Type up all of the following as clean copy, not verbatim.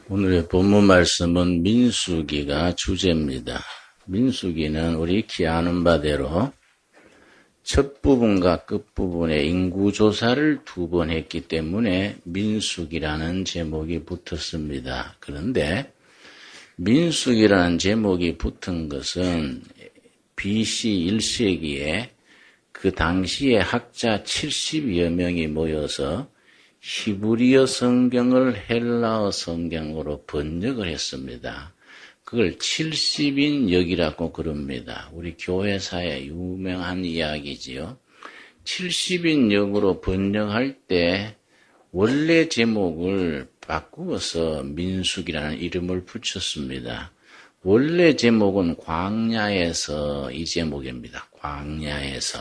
오늘의 본문 말씀은 민수기가 주제입니다. 민수기는 우리 익히 아는 바대로 첫 부분과 끝부분의 인구조사를 2번 했기 때문에 민수기라는 제목이 붙었습니다. 그런데 민수기라는 제목이 붙은 것은 BC 1세기에 그 당시에 학자 70여 명이 모여서 히브리어 성경을 헬라어 성경으로 번역을 했습니다. 그걸 70인역이라고 그럽니다. 우리 교회사의 유명한 이야기지요. 70인역으로 번역할 때 원래 제목을 바꾸어서 민수기라는 이름을 붙였습니다. 원래 제목은 광야에서 이 제목입니다. 광야에서.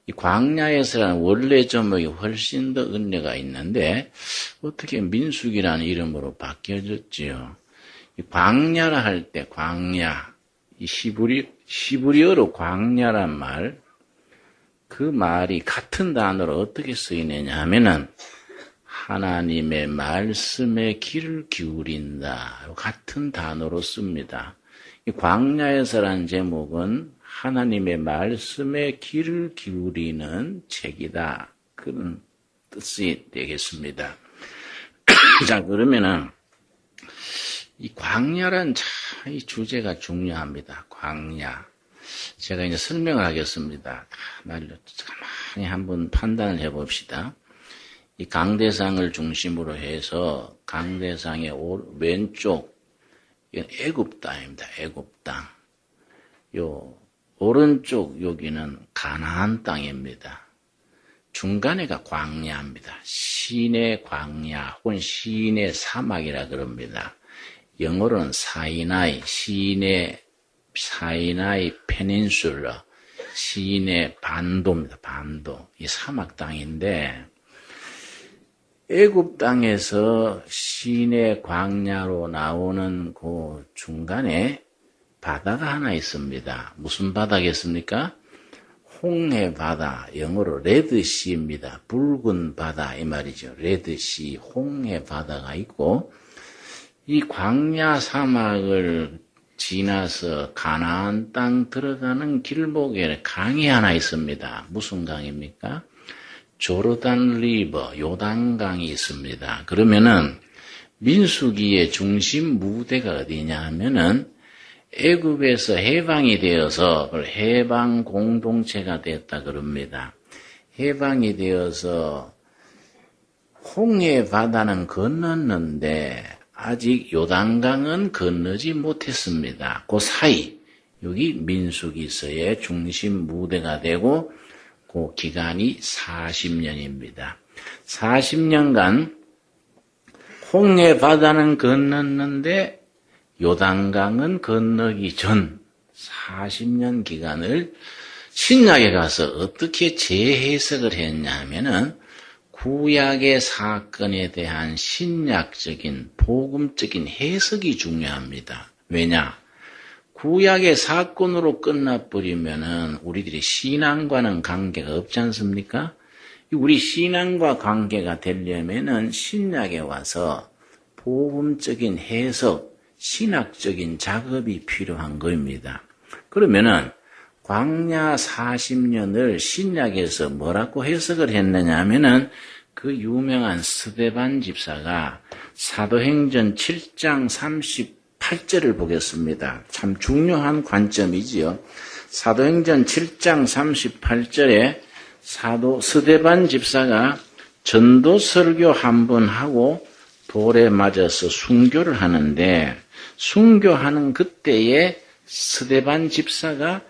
이 광야에서라는 원래 제목이 훨씬 더 은혜가 있는데 어떻게 민수기라는 이름으로 바뀌어졌지요? 이 광야라 할 때 광야, 이 히브리어로 광야란 말, 그 말이 같은 단어로 어떻게 쓰이느냐 하면은 하나님의 말씀에 귀를 기울인다. 같은 단어로 씁니다. 이 광야에서라는 제목은 하나님의 말씀에 귀를 기울이는 책이다. 그런 뜻이 되겠습니다. 자, 그러면은 이 광야란 참 이 주제가 중요합니다. 광야. 제가 이제 설명을 하겠습니다. 가만히 한번 판단을 해봅시다. 이 강대상을 중심으로 해서 강대상의 왼쪽 이건 애굽 땅입니다. 애굽 땅. 요 오른쪽 여기는 가나안 땅입니다. 중간에가 광야입니다. 시내 광야 혹은 시내 사막이라 그럽니다. 영어로는 사이나이, 사이나이 페닌슐러, 시내 반도입니다. 반도. 이 사막 땅인데 애굽 땅에서 시내 광야로 나오는 그 중간에 바다가 하나 있습니다. 무슨 바다겠습니까? 홍해 바다, 영어로 레드시입니다. 붉은 바다 이 말이죠. 레드시, 홍해 바다가 있고 이 광야 사막을 지나서 가나안 땅 들어가는 길목에 강이 하나 있습니다. 무슨 강입니까? 조르단 리버, 요단강이 있습니다. 그러면은 민수기의 중심 무대가 어디냐 하면은 애굽에서 해방이 되어서 해방 공동체가 됐다 그럽니다. 해방이 되어서 홍해 바다는 건넜는데 아직 요단강은 건너지 못했습니다. 그 사이 여기 민수기서의 중심 무대가 되고 그 기간이 40년입니다. 40년간 홍해 바다는 건넜는데 요단강은 건너기 전 40년 기간을 신약에 가서 어떻게 재해석을 했냐 하면은 구약의 사건에 대한 신약적인 복음적인 해석이 중요합니다. 왜냐? 구약의 사건으로 끝나버리면은 우리들이 신앙과는 관계가 없지 않습니까? 우리 신앙과 관계가 되려면은 신약에 와서 복음적인 해석, 신학적인 작업이 필요한 겁니다. 그러면은 광야 40년을 신약에서 뭐라고 해석을 했느냐 하면은 그 유명한 스데반 집사가 사도행전 7장 38절을 보겠습니다. 참 중요한 관점이지요. 사도행전 7장 38절에 사도 스데반 집사가 전도 설교 한 번 하고 돌에 맞아서 순교를 하는데 순교하는 그때에 스데반 집사가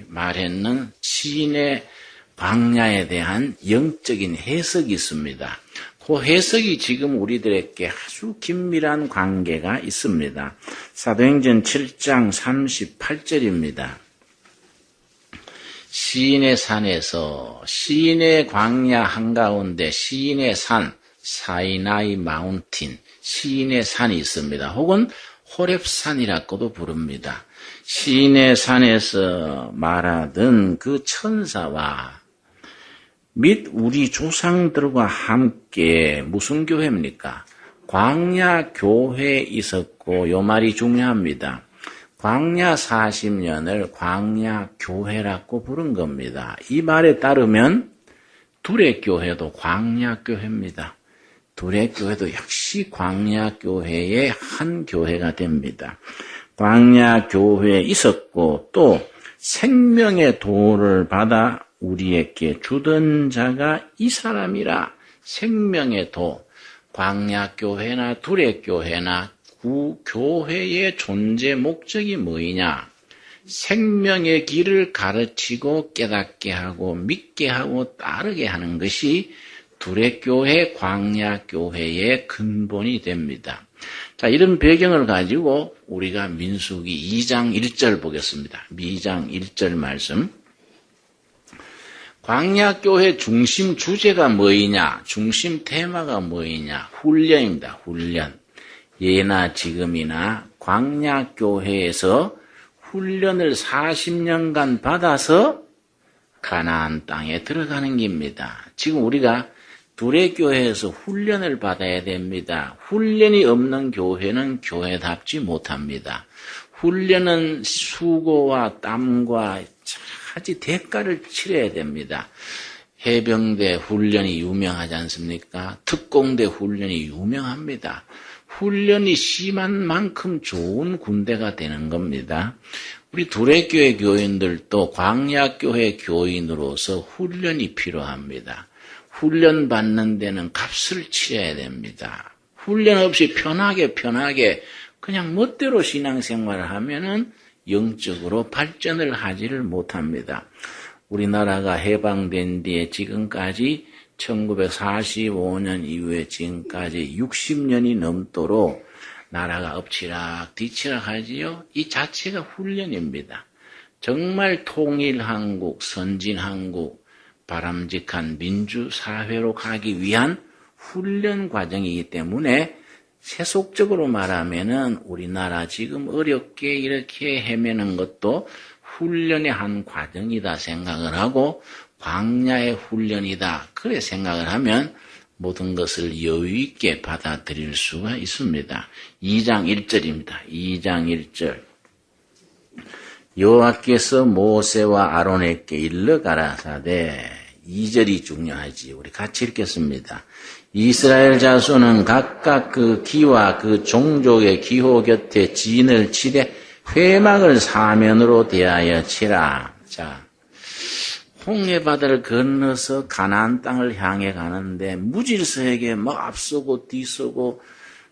말했는 시인의 광야에 대한 영적인 해석이 있습니다. 그 해석이 지금 우리들에게 아주 긴밀한 관계가 있습니다. 사도행전 7장 38절입니다. 시인의 산에서 시인의 광야 한가운데 시인의 산 사이나이 마운틴 시인의 산이 있습니다. 혹은 호렙산이라고도 부릅니다. 시인의 산에서 말하던 그 천사와 및 우리 조상들과 함께 무슨 교회입니까? 광야 교회에 있었고 요 말이 중요합니다. 광야 40년을 광야 교회라고 부른 겁니다. 이 말에 따르면 두레교회도 광야 교회입니다. 두레교회도 역시 광야 교회의 한 교회가 됩니다. 광야 교회에 있었고 또 생명의 도를 받아 우리에게 주던 자가 이 사람이라. 생명의 도, 광야 교회나 두레교회나 구교회의 존재 목적이 뭐이냐? 생명의 길을 가르치고 깨닫게 하고 믿게 하고 따르게 하는 것이 두레교회, 광야교회의 근본이 됩니다. 자, 이런 배경을 가지고 우리가 민수기 2장 1절 보겠습니다. 2장 1절 말씀. 광야교회 중심 주제가 뭐이냐? 중심 테마가 뭐이냐? 훈련입니다. 훈련. 예나 지금이나 광야교회에서 훈련을 40년간 받아서 가나안 땅에 들어가는 겁니다. 지금 우리가 두레교회에서 훈련을 받아야 됩니다. 훈련이 없는 교회는 교회답지 못합니다. 훈련은 수고와 땀과 차지 대가를 치러야 됩니다. 해병대 훈련이 유명하지 않습니까? 특공대 훈련이 유명합니다. 훈련이 심한 만큼 좋은 군대가 되는 겁니다. 우리 두레교회 교인들도 광야교회 교인으로서 훈련이 필요합니다. 훈련 받는 데는 값을 치러야 됩니다. 훈련 없이 편하게 그냥 멋대로 신앙생활을 하면은 영적으로 발전을 하지를 못합니다. 우리나라가 해방된 뒤에 지금까지 1945년 이후에 지금까지 60년이 넘도록 나라가 엎치락 뒤치락 하지요. 이 자체가 훈련입니다. 정말 통일한국, 선진한국, 바람직한 민주사회로 가기 위한 훈련 과정이기 때문에 세속적으로 말하면은 우리나라 지금 어렵게 이렇게 헤매는 것도 훈련의 한 과정이다 생각을 하고 광야의 훈련이다 그래 생각을 하면 모든 것을 여유 있게 받아들일 수가 있습니다. 2장 1절입니다. 2장 1절. 여호와께서 모세와 아론에게 일러 가라사대. 2절이 중요하지. 우리 같이 읽겠습니다. 이스라엘 자손은 각각 그 기와 그 종족의 기호 곁에 진을 치되 회막을 사면으로 대하여 치라. 자, 홍해바다를 건너서 가나안 땅을 향해 가는데 무질서하게 막 앞서고 뒤서고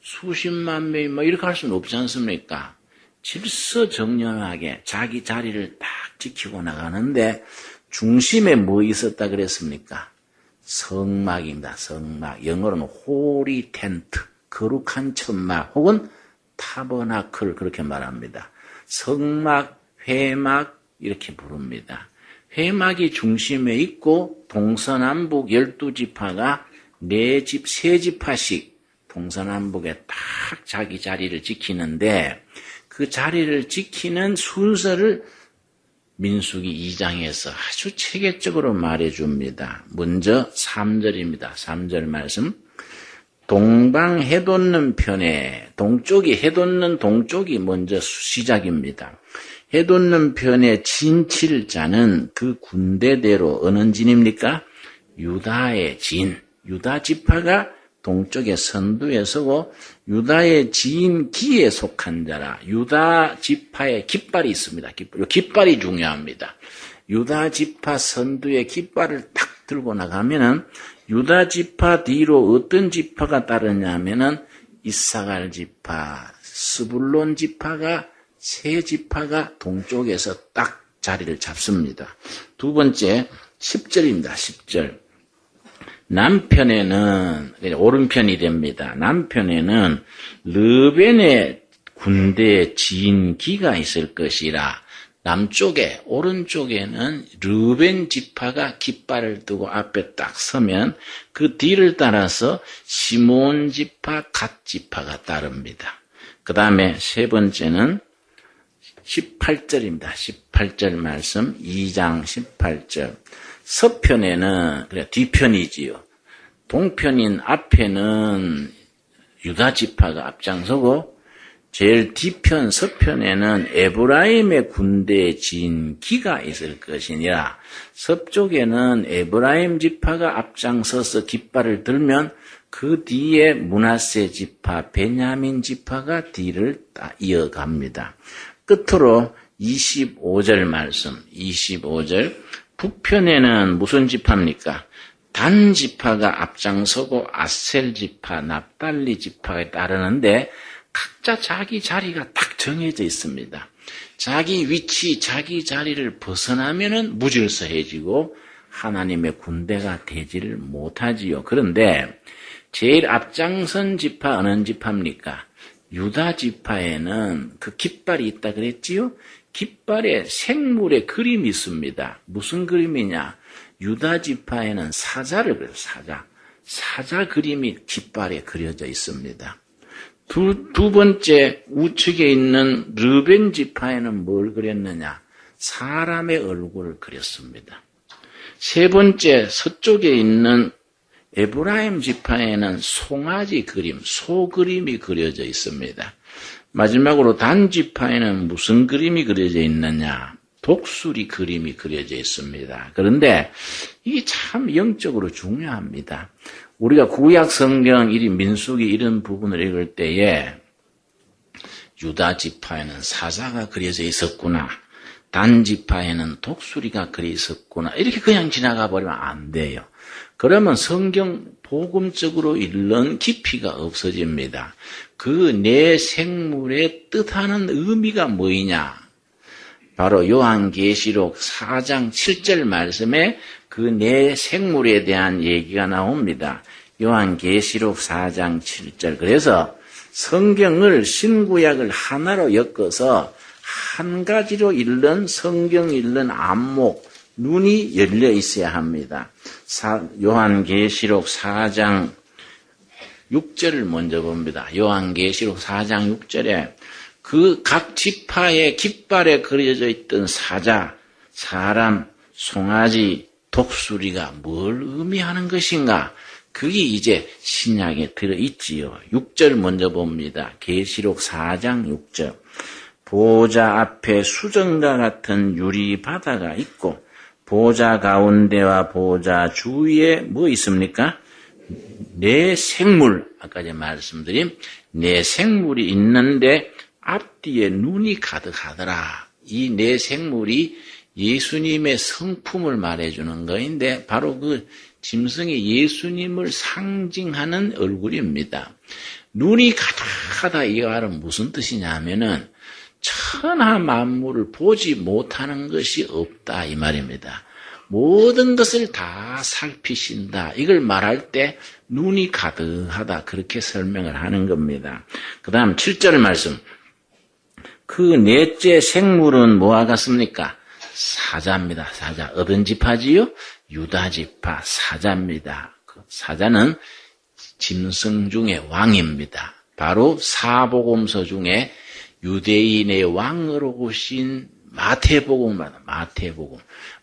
수십만 명이 막 이렇게 할 수는 없지 않습니까? 질서정연하게 자기 자리를 딱 지키고 나가는데 중심에 뭐 있었다 그랬습니까? 성막입니다. 성막. 영어로는 호리 텐트, 거룩한 천막 혹은 타버나클 그렇게 말합니다. 성막, 회막 이렇게 부릅니다. 회막이 중심에 있고 동서남북 12지파가 3지파씩 동서남북에 딱 자기 자리를 지키는데 그 자리를 지키는 순서를 민수기 2장에서 아주 체계적으로 말해줍니다. 먼저 3절입니다. 3절 말씀. 동방 해돋는 편에 해돋는 동쪽이 먼저 시작입니다. 해돋는 편에 진칠 자는 그 군대대로 어느 진입니까? 유다의 진. 유다 지파가 동쪽의 선두에 서고 유다의 지인기에 속한 자라. 유다 지파의 깃발이 있습니다. 깃발이 중요합니다. 유다 지파 선두에 깃발을 딱 들고 나가면은 유다 지파 뒤로 어떤 지파가 따르냐면은 이사갈 지파, 스불론 지파가 세 지파가 동쪽에서 딱 자리를 잡습니다. 두 번째 10절입니다. 10절. 남편에는 오른편이 됩니다. 남편에는 르벤의 군대의 진기가 있을 것이라. 남쪽에 오른쪽에는 르벤 지파가 깃발을 두고 앞에 딱 서면 그 뒤를 따라서 시몬 지파, 갓 지파가 따릅니다. 그 다음에 세 번째는 18절입니다. 18절 말씀 2장 18절. 서편에는 그래 뒤편이지요. 동편인 앞에는 유다 지파가 앞장서고 제일 뒤편 서편에는 에브라임의 군대에 진기가 있을 것이니라. 서쪽에는 에브라임 지파가 앞장서서 깃발을 들면 그 뒤에 므낫세 지파, 베냐민 지파가 뒤를 이어갑니다. 끝으로 25절 말씀, 25절 북편에는 무슨 지파입니까? 단 지파가 앞장서고 아셀 지파, 납달리 지파에 따르는데 각자 자기 자리가 딱 정해져 있습니다. 자기 위치, 자기 자리를 벗어나면은 무질서해지고 하나님의 군대가 되지를 못하지요. 그런데 제일 앞장선 지파 어느 지파입니까? 유다 지파에는 그 깃발이 있다 그랬지요? 깃발에 생물의 그림이 있습니다. 무슨 그림이냐? 유다 지파에는 사자를 그려요. 사자 그림이 깃발에 그려져 있습니다. 두 번째 우측에 있는 르벤 지파에는 뭘 그렸느냐? 사람의 얼굴을 그렸습니다. 세 번째 서쪽에 있는 에브라임 지파에는 송아지 그림, 소 그림이 그려져 있습니다. 마지막으로 단 지파에는 무슨 그림이 그려져 있느냐? 독수리 그림이 그려져 있습니다. 그런데 이게 참 영적으로 중요합니다. 우리가 구약 성경 민수기 이런 부분을 읽을 때에 유다 지파에는 사자가 그려져 있었구나. 단 지파에는 독수리가 그려 있었구나. 이렇게 그냥 지나가 버리면 안 돼요. 그러면 성경 복음적으로 읽는 깊이가 없어집니다. 그 네 생물의 뜻하는 의미가 뭐이냐? 바로 요한계시록 4장 7절 말씀에 그 네 생물에 대한 얘기가 나옵니다. 요한계시록 4장 7절. 그래서 성경을 신구약을 하나로 엮어서 한 가지로 읽는 성경 읽는 안목, 눈이 열려 있어야 합니다. 요한계시록 4장 6절을 먼저 봅니다. 요한계시록 4장 6절에 그 각 지파의 깃발에 그려져 있던 사자, 사람, 송아지, 독수리가 뭘 의미하는 것인가? 그게 이제 신약에 들어있지요. 6절 먼저 봅니다. 계시록 4장 6절. 보좌 앞에 수정과 같은 유리 바다가 있고 보좌 가운데와 보좌 주위에 뭐 있습니까? 네 생물, 아까 제가 말씀드린 네 생물이 있는데 앞뒤에 눈이 가득하더라. 이 네 생물이 예수님의 성품을 말해주는 거인데 바로 그 짐승이 예수님을 상징하는 얼굴입니다. 눈이 가득하다 이 말은 무슨 뜻이냐 하면은 천하 만물을 보지 못하는 것이 없다 이 말입니다. 모든 것을 다 살피신다. 이걸 말할 때 눈이 가득하다 그렇게 설명을 하는 겁니다. 그 다음 7절 말씀. 그 넷째 생물은 뭐와 같습니까? 사자입니다. 사자. 어떤 지파지요? 유다 지파 사자입니다. 그 사자는 짐승 중에 왕입니다. 바로 사복음서 중에 유대인의 왕으로 오신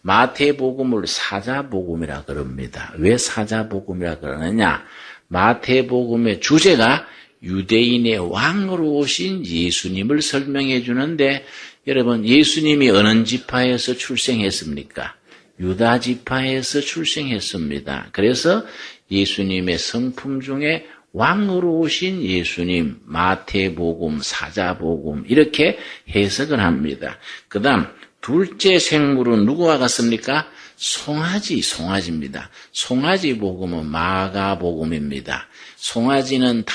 마태복음을 사자복음이라 그럽니다. 왜 사자복음이라 그러느냐? 마태복음의 주제가 유대인의 왕으로 오신 예수님을 설명해 주는데 여러분 예수님이 어느 지파에서 출생했습니까? 유다 지파에서 출생했습니다. 그래서 예수님의 성품 중에 왕으로 오신 예수님, 마태복음, 사자복음 이렇게 해석을 합니다. 그 다음 둘째 생물은 누구와 같습니까? 송아지입니다. 송아지 복음은 마가복음입니다. 송아지는 다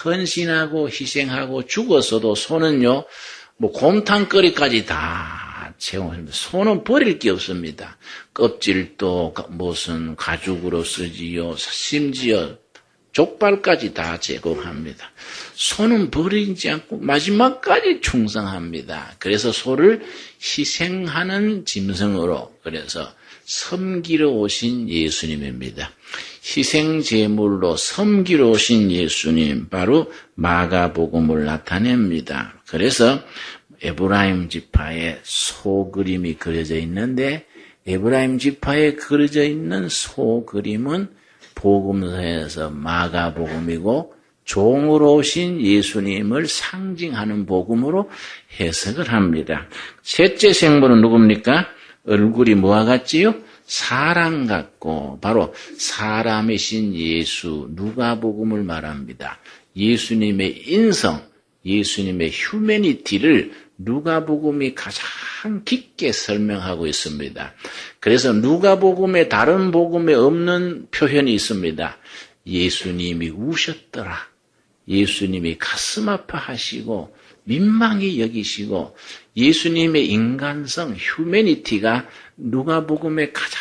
헌신하고 희생하고 죽었어도 소는요, 곰탕거리까지 다 채워집니다. 소는 버릴 게 없습니다. 껍질도 무슨 가죽으로 쓰지요. 심지어 족발까지 다 제공합니다. 소는 버리지 않고 마지막까지 충성합니다. 그래서 소를 희생하는 짐승으로 그래서 섬기러 오신 예수님입니다. 희생제물로 섬기러 오신 예수님 바로 마가복음을 나타냅니다. 그래서 에브라임 지파에 소 그림이 그려져 있는데 에브라임 지파에 그려져 있는 소 그림은 복음서에서 마가복음이고 종으로 오신 예수님을 상징하는 복음으로 해석을 합니다. 셋째 생물은 누굽니까? 얼굴이 뭐와 같지요? 사람 같고 바로 사람이신 예수 누가복음을 말합니다. 예수님의 인성, 예수님의 휴머니티를 누가복음이 가장 깊게 설명하고 있습니다. 그래서 누가복음에 다른 복음에 없는 표현이 있습니다. 예수님이 우셨더라. 예수님이 가슴 아파하시고 민망히 여기시고 예수님의 인간성, 휴머니티가 누가복음에 가장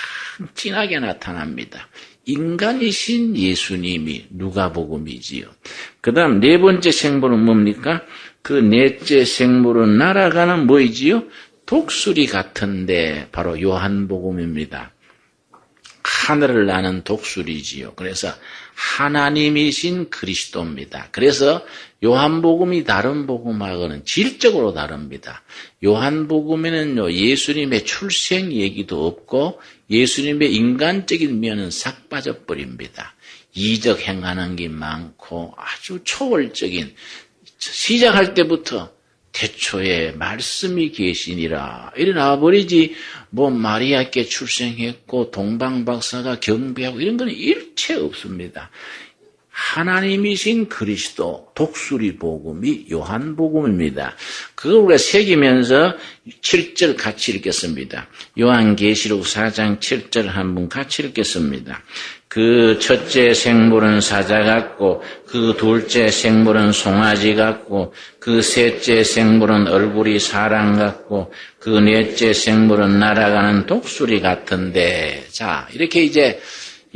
진하게 나타납니다. 인간이신 예수님이 누가복음이지요. 그 다음 네 번째 생물은 뭡니까? 그 넷째 생물은 날아가는 뭐이지요? 독수리 같은데 바로 요한복음입니다. 하늘을 나는 독수리지요. 그래서 하나님이신 그리스도입니다. 그래서 요한복음이 다른 복음하고는 질적으로 다릅니다. 요한복음에는요, 예수님의 출생 얘기도 없고 예수님의 인간적인 면은 싹 빠져버립니다. 이적 행하는 게 많고 아주 초월적인, 시작할 때부터 태초에 말씀이 계시니라 이래 나와버리지, 뭐 마리아께 출생했고 동방박사가 경배하고 이런 건 일체 없습니다. 하나님이신 그리스도 독수리 복음이 요한복음입니다. 그걸 우리가 새기면서 7절 같이 읽겠습니다. 요한계시록 4장 7절 한번 같이 읽겠습니다. 그 첫째 생물은 사자 같고 그 둘째 생물은 송아지 같고 그 셋째 생물은 얼굴이 사람 같고 그 넷째 생물은 날아가는 독수리 같은데, 자, 이렇게 이제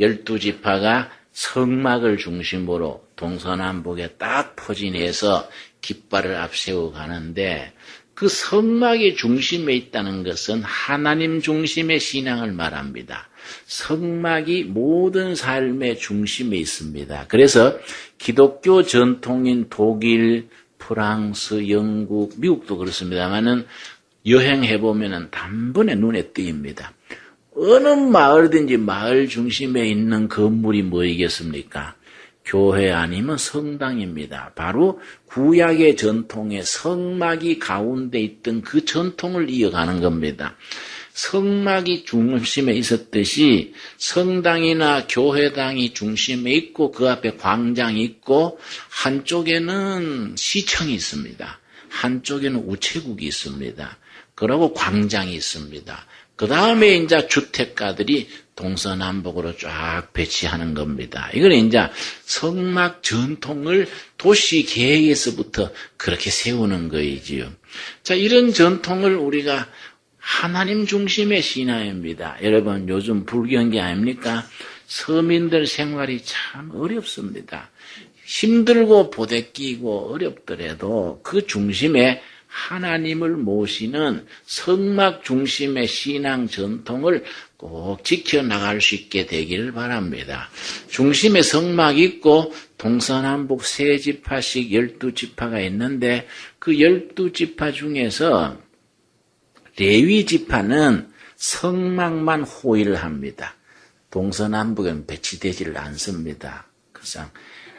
12지파가 성막을 중심으로 동서남북에 딱 포진해서 깃발을 앞세워 가는데, 그 성막의 중심에 있다는 것은 하나님 중심의 신앙을 말합니다. 성막이 모든 삶의 중심에 있습니다. 그래서 기독교 전통인 독일, 프랑스, 영국, 미국도 그렇습니다만은 여행해보면은 단번에 눈에 띄입니다. 어느 마을든지 마을 중심에 있는 건물이 뭐이겠습니까? 교회 아니면 성당입니다. 바로 구약의 전통의 성막이 가운데 있던 그 전통을 이어가는 겁니다. 성막이 중심에 있었듯이 성당이나 교회당이 중심에 있고 그 앞에 광장이 있고 한쪽에는 시청이 있습니다. 한쪽에는 우체국이 있습니다. 그리고 광장이 있습니다. 그 다음에 이제 주택가들이 동서남북으로 쫙 배치하는 겁니다. 이건 이제 성막 전통을 도시 계획에서부터 그렇게 세우는 거이지요. 자, 이런 전통을 우리가 하나님 중심의 신앙입니다. 여러분, 요즘 불경기 아닙니까? 서민들 생활이 참 어렵습니다. 힘들고 부대끼고 어렵더라도 그 중심에 하나님을 모시는 성막 중심의 신앙 전통을 꼭 지켜나갈 수 있게 되기를 바랍니다. 중심에 성막이 있고 동서남북 세 지파씩 12지파가 있는데 그 12지파 중에서 레위 지파는 성막만 호위를 합니다. 동서남북에는 배치되지를 않습니다. 그래서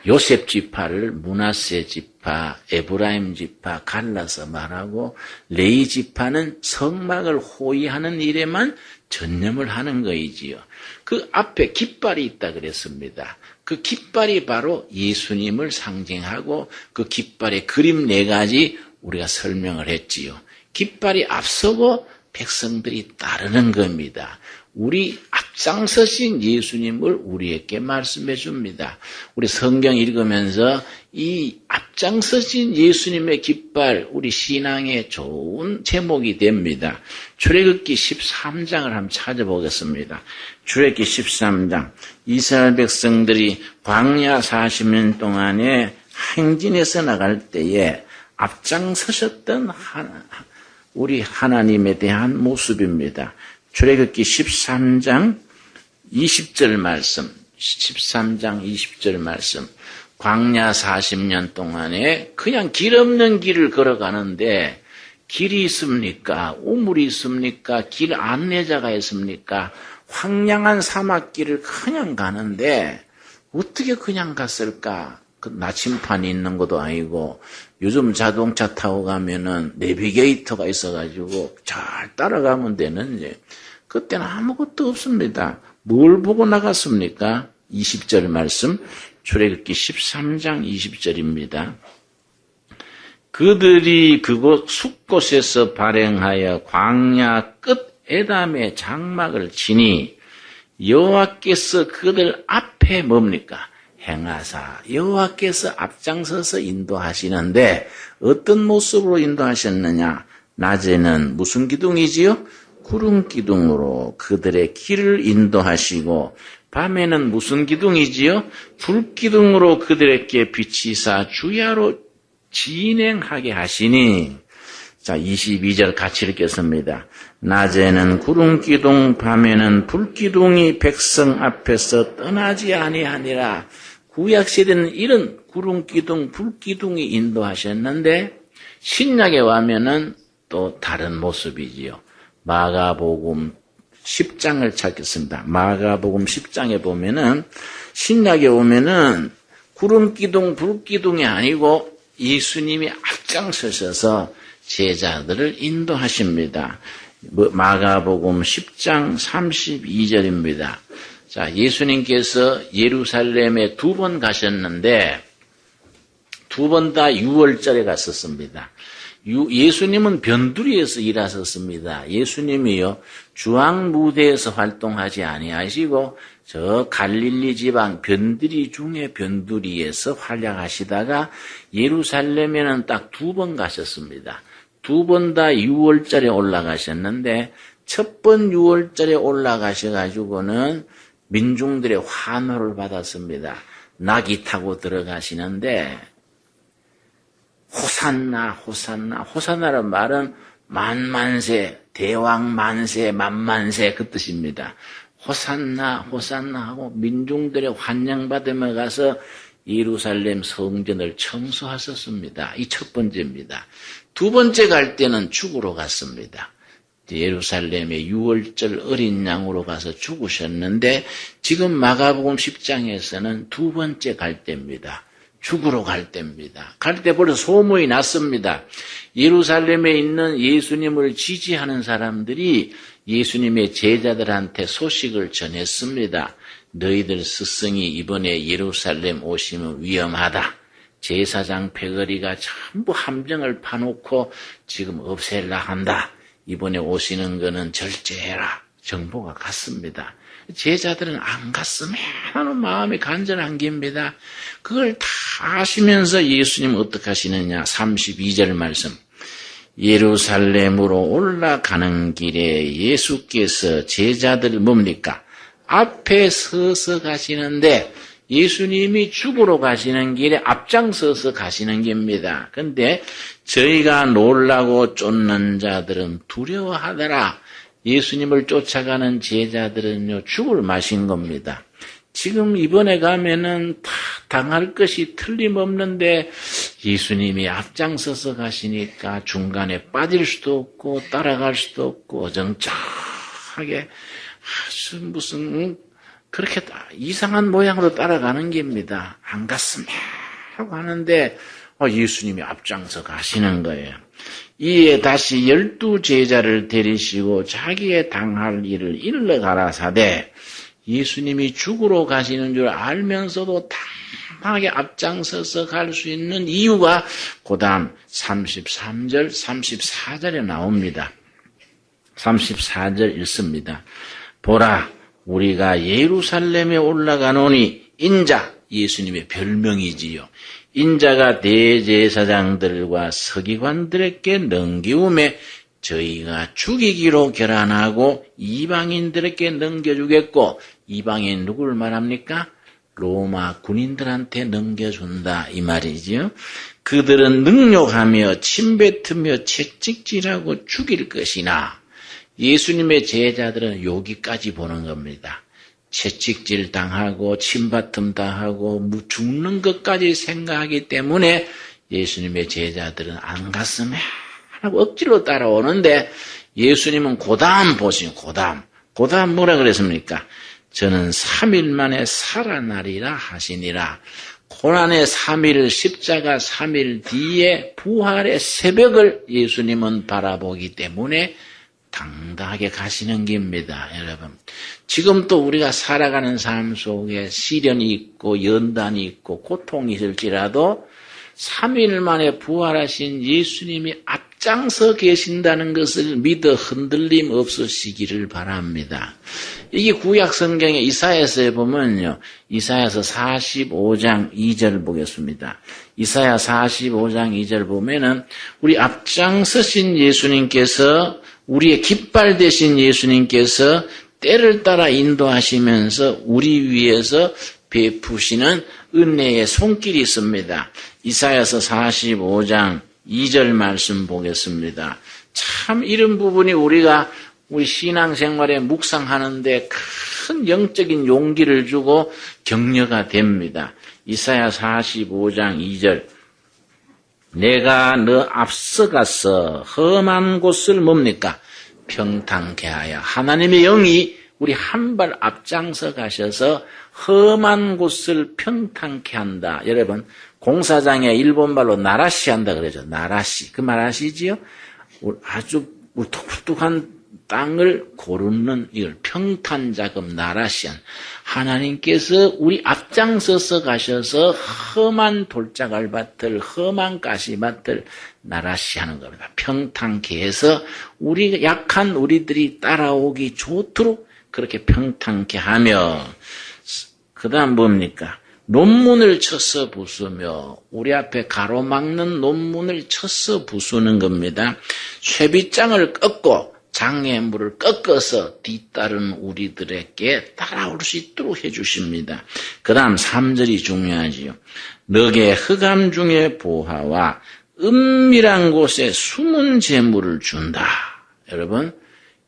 요셉 지파를 므낫세 지파, 에브라임 지파 갈라서 말하고 레위 지파는 성막을 호위하는 일에만 전념을 하는 거이지요. 그 앞에 깃발이 있다 그랬습니다. 그 깃발이 바로 예수님을 상징하고 그 깃발의 그림 4가지 우리가 설명을 했지요. 깃발이 앞서고 백성들이 따르는 겁니다. 우리 앞장서신 예수님을 우리에게 말씀해 줍니다. 우리 성경 읽으면서 이 앞장서신 예수님의 깃발, 우리 신앙의 좋은 제목이 됩니다. 출애굽기 13장을 한번 찾아보겠습니다. 출애굽기 13장. 이스라엘 백성들이 광야 40년 동안에 행진해서 나갈 때에 앞장서셨던 우리 하나님에 대한 모습입니다. 출애굽기 13장 20절 말씀, 13장 20절 말씀. 광야 40년 동안에 그냥 길 없는 길을 걸어가는데 길이 있습니까? 우물이 있습니까? 길 안내자가 있습니까? 황량한 사막길을 그냥 가는데 어떻게 그냥 갔을까? 그 나침판이 있는 것도 아니고 요즘 자동차 타고 가면은 내비게이터가 있어가지고 잘 따라가면 되는데 그때는 아무것도 없습니다. 뭘 보고 나갔습니까? 20절 말씀 출애굽기 13장 20절입니다. 그들이 그곳 숲곳에서 발행하여 광야 끝 에담의 장막을 치니 여호와께서 그들 앞에 뭡니까? 행하사 여호와께서 앞장서서 인도하시는데 어떤 모습으로 인도하셨느냐? 낮에는 무슨 기둥이지요? 구름 기둥으로 그들의 길을 인도하시고 밤에는 무슨 기둥이지요? 불 기둥으로 그들에게 비치사 주야로 진행하게 하시니. 자, 22절 같이 읽겠습니다. 낮에는 구름 기둥, 밤에는 불 기둥이 백성 앞에서 떠나지 아니하니라. 구약 시대는 이런 구름 기둥, 불 기둥이 인도하셨는데 신약에 와면은 또 다른 모습이지요. 마가복음 10장을 찾겠습니다. 마가복음 10장에 보면은 신약에 오면은 구름 기둥, 불 기둥이 아니고 예수님이 앞장서셔서 제자들을 인도하십니다. 마가복음 10장 32절입니다. 자, 예수님께서 예루살렘에 2번 가셨는데 2번 다 6월절에 갔었습니다. 예수님은 변두리에서 일하셨습니다. 예수님이요 중앙 무대에서 활동하지 아니하시고 저 갈릴리 지방 변두리 중에 변두리에서 활약하시다가 예루살렘에는 딱 2번 가셨습니다. 2번 다 6월절에 올라가셨는데 첫 번 6월절에 올라가셔가지고는 민중들의 환호를 받았습니다. 낙이 타고 들어가시는데 호산나 호산나 호산나란 말은 만만세 대왕 만세 만만세 그 뜻입니다. 호산나 호산나 하고 민중들의 환영받으며 가서 예루살렘 성전을 청소하셨습니다. 이 첫 번째입니다. 2번째 갈 때는 죽으러 갔습니다. 예루살렘의 6월절 어린 양으로 가서 죽으셨는데 지금 마가복음 10장에서는 2번째 갈 때입니다. 죽으러 갈 때입니다. 갈 때 벌써 소문이 났습니다. 예루살렘에 있는 예수님을 지지하는 사람들이 예수님의 제자들한테 소식을 전했습니다. 너희들 스승이 이번에 예루살렘 오시면 위험하다. 제사장 패거리가 전부 함정을 파놓고 지금 없앨라 한다. 이번에 오시는 거는 절제해라. 정보가 갔습니다. 제자들은 안 갔으면 하는 마음이 간절한 겁니다. 그걸 다 아시면서 예수님 어떻게 하시느냐. 32절 말씀. 예루살렘으로 올라가는 길에 예수께서 제자들 뭡니까? 앞에 서서 가시는데 예수님이 죽으러 가시는 길에 앞장서서 가시는 겁니다. 근데 저희가 놀라고 쫓는 자들은 두려워하더라. 예수님을 쫓아가는 제자들은요, 죽을 맛인 겁니다. 지금 이번에 가면은 다 당할 것이 틀림없는데 예수님이 앞장서서 가시니까 중간에 빠질 수도 없고 따라갈 수도 없고 어정쩡하게 무슨 그렇게 이상한 모양으로 따라가는 겁니다. 안 갔으면 하고 하는데 예수님이 앞장서 가시는 거예요. 이에 다시 12 제자를 데리시고 자기의 당할 일을 일러 가라사대 예수님이 죽으러 가시는 줄 알면서도 당하게 앞장서서 갈 수 있는 이유가 그다음 33절, 34절에 나옵니다. 34절 읽습니다. 보라, 우리가 예루살렘에 올라가노니 인자, 예수님의 별명이지요. 인자가 대제사장들과 서기관들에게 넘기움에 저희가 죽이기로 결단하고 이방인들에게 넘겨주겠고, 이방인 누구를 말합니까? 로마 군인들한테 넘겨준다 이 말이지요. 그들은 능욕하며 침뱉으며 채찍질하고 죽일 것이나 예수님의 제자들은 여기까지 보는 겁니다. 채찍질 당하고 침받음 당하고 죽는 것까지 생각하기 때문에 예수님의 제자들은 안 갔으면 하고 억지로 따라오는데 예수님은 고다음 보시면 고다음 뭐라 그랬습니까? 저는 3일 만에 살아나리라 하시니라. 고난의 3일, 십자가 3일 뒤에 부활의 새벽을 예수님은 바라보기 때문에 당당하게 가시는 겁니다, 여러분. 지금 또 우리가 살아가는 삶 속에 시련이 있고 연단이 있고 고통이 있을지라도 3일 만에 부활하신 예수님이 앞장서 계신다는 것을 믿어 흔들림 없으시기를 바랍니다. 이게 구약 성경의 이사야서에 보면요. 이사야서 45장 2절 보겠습니다. 이사야 45장 2절 보면은 우리 앞장서신 예수님께서 우리의 깃발 되신 예수님께서 때를 따라 인도하시면서 우리 위해서 베푸시는 은혜의 손길이 있습니다. 이사야서 45장 2절 말씀 보겠습니다. 참 이런 부분이 우리가 우리 신앙생활에 묵상하는데 큰 영적인 용기를 주고 격려가 됩니다. 이사야 45장 2절 내가 너 앞서가서 험한 곳을 뭡니까? 평탄케 하여 하나님의 영이 우리 한 발 앞장서 가셔서 험한 곳을 평탄케 한다. 여러분 공사장에 일본말로 나라시 한다 그러죠. 나라시. 그 말 아시지요? 아주 울퉁불퉁한 땅을 고르는 이걸 평탄작업 나라시한 하나님께서 우리 앞장서서 가셔서 험한 돌자갈밭을 험한 가시밭을 나라시하는 겁니다. 평탄케 해서 우리 약한 우리들이 따라오기 좋도록 그렇게 평탄케 하며 그 다음 뭡니까? 논문을 쳐서 부수며 우리 앞에 가로막는 논문을 쳐서 부수는 겁니다. 쇠빗장을 꺾고 장애물을 꺾어서 뒤따른 우리들에게 따라올 수 있도록 해주십니다. 그 다음 3절이 중요하지요. 너게 흑암 중에 보화와 은밀한 곳에 숨은 재물을 준다. 여러분,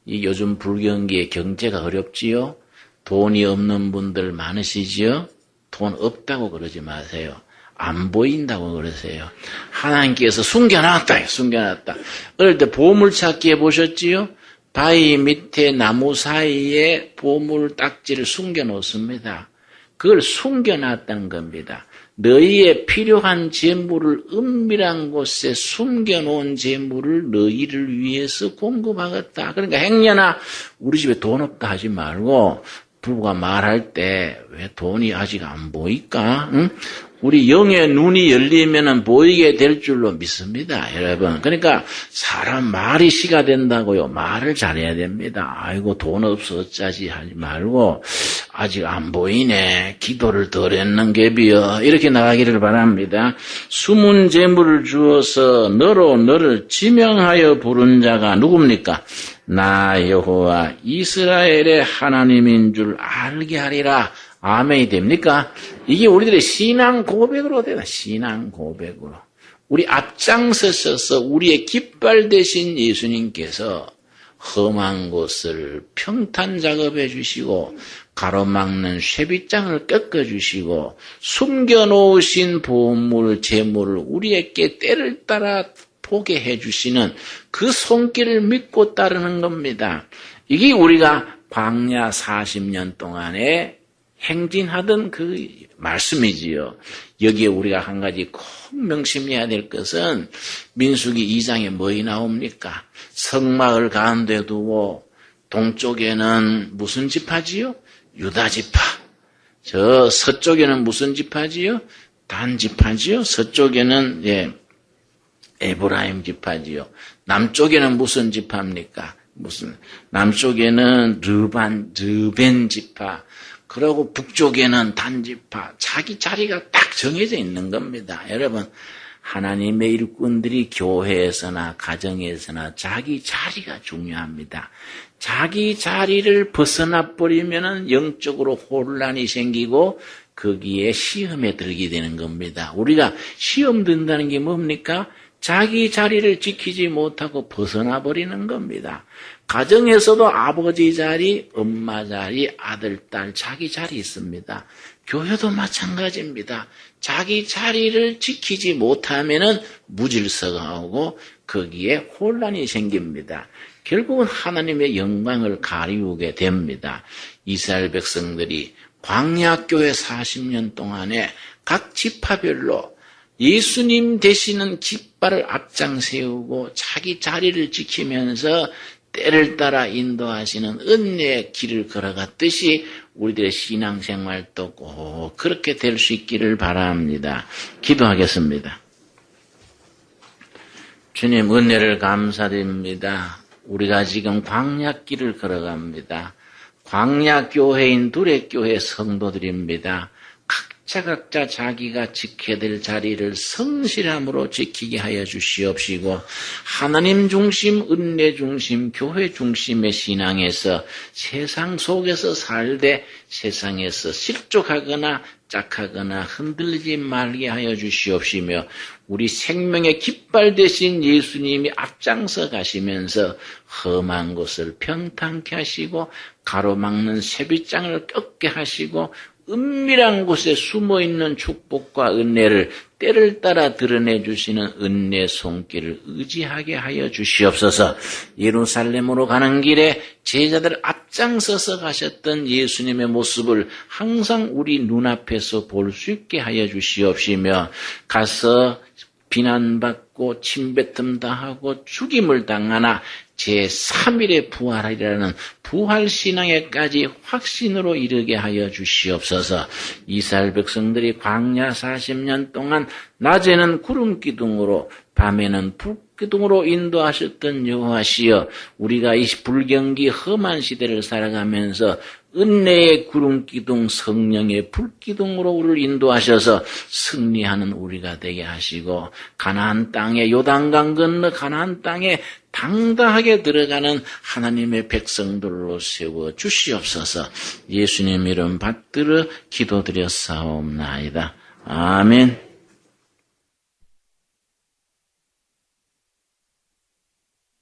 이 요즘 불경기에 경제가 어렵지요? 돈이 없는 분들 많으시지요? 돈 없다고 그러지 마세요. 안 보인다고 그러세요. 하나님께서 숨겨놨다. 어릴 때 보물찾기 해보셨지요? 바위 밑에 나무 사이에 보물 딱지를 숨겨놓습니다. 그걸 숨겨놨다는 겁니다. 너희의 필요한 재물을 은밀한 곳에 숨겨놓은 재물을 너희를 위해서 공급하겠다. 그러니까 행여나 우리 집에 돈 없다 하지 말고 부부가 말할 때 왜 돈이 아직 안 보일까? 응? 우리 영의 눈이 열리면은 보이게 될 줄로 믿습니다, 여러분. 그러니까 사람 말이 시가 된다고요. 말을 잘해야 됩니다. 아이고 돈 없어 어쩌지 하지 말고 아직 안 보이네. 기도를 덜 했는 갭이여. 이렇게 나가기를 바랍니다. 숨은 재물을 주어서 너를 지명하여 부른 자가 누굽니까? 나 여호와 이스라엘의 하나님인 줄 알게 하리라. 아멘이 됩니까? 이게 우리들의 신앙 고백으로 되나? 신앙 고백으로. 우리 앞장서셔서 우리의 깃발 되신 예수님께서 험한 곳을 평탄 작업해 주시고 가로막는 쇠빗장을 꺾어 주시고 숨겨놓으신 보물 재물을 우리에게 때를 따라 보게 해 주시는 그 손길을 믿고 따르는 겁니다. 이게 우리가 광야 40년 동안에 행진하던 그 말씀이지요. 여기에 우리가 한 가지 꼭 명심해야 될 것은 민수기 2장에 뭐이 나옵니까? 성막을 가운데 두고 동쪽에는 무슨 지파지요? 유다 지파. 저 서쪽에는 무슨 지파지요? 단 지파지요. 서쪽에는 에브라임 지파지요. 남쪽에는 무슨 지파입니까? 남쪽에는 르벤 지파. 그리고 북쪽에는 단지파, 자기 자리가 딱 정해져 있는 겁니다. 여러분, 하나님의 일꾼들이 교회에서나 가정에서나 자기 자리가 중요합니다. 자기 자리를 벗어나 버리면은 영적으로 혼란이 생기고 거기에 시험에 들게 되는 겁니다. 우리가 시험 든다는 게 뭡니까? 자기 자리를 지키지 못하고 벗어나 버리는 겁니다. 가정에서도 아버지 자리, 엄마 자리, 아들, 딸, 자기 자리 있습니다. 교회도 마찬가지입니다. 자기 자리를 지키지 못하면은 무질서가 오고 거기에 혼란이 생깁니다. 결국은 하나님의 영광을 가리우게 됩니다. 이스라엘 백성들이 광야교회 40년 동안에 각 지파별로 예수님 되시는 깃발을 앞장 세우고 자기 자리를 지키면서 때를 따라 인도하시는 은혜의 길을 걸어갔듯이 우리들의 신앙생활도 꼭 그렇게 될 수 있기를 바랍니다. 기도하겠습니다. 주님, 은혜를 감사드립니다. 우리가 지금 광야길을 걸어갑니다. 광야교회인 두레교회 성도들입니다. 각자 자기가 지켜야 될 자리를 성실함으로 지키게 하여 주시옵시고, 하나님 중심, 은혜 중심, 교회 중심의 신앙에서 세상 속에서 살되 세상에서 실족하거나 짝하거나 흔들리지 말게 하여 주시옵시며, 우리 생명의 깃발 되신 예수님이 앞장서 가시면서 험한 곳을 평탄케 하시고 가로막는 쇠빗장을 꺾게 하시고 은밀한 곳에 숨어있는 축복과 은혜를 때를 따라 드러내 주시는 은혜 손길을 의지하게 하여 주시옵소서. 예루살렘으로 가는 길에 제자들 앞장서서 가셨던 예수님의 모습을 항상 우리 눈앞에서 볼 수 있게 하여 주시옵시며, 가서 비난받고 침뱉음 당하고 죽임을 당하나 제3일에 부활하리라는 부활신앙에까지 확신으로 이르게 하여 주시옵소서. 이스라엘 백성들이 광야 40년 동안 낮에는 구름기둥으로 밤에는 불기둥으로 인도하셨던 여호와시여, 우리가 이 불경기 험한 시대를 살아가면서 은혜의 구름기둥 성령의 불기둥으로 우리를 인도하셔서 승리하는 우리가 되게 하시고, 가나안 땅에 요단강 건너 가나안 땅에 당당하게 들어가는 하나님의 백성들로 세워 주시옵소서. 예수님 이름 받들어 기도드렸사옵나이다. 아멘.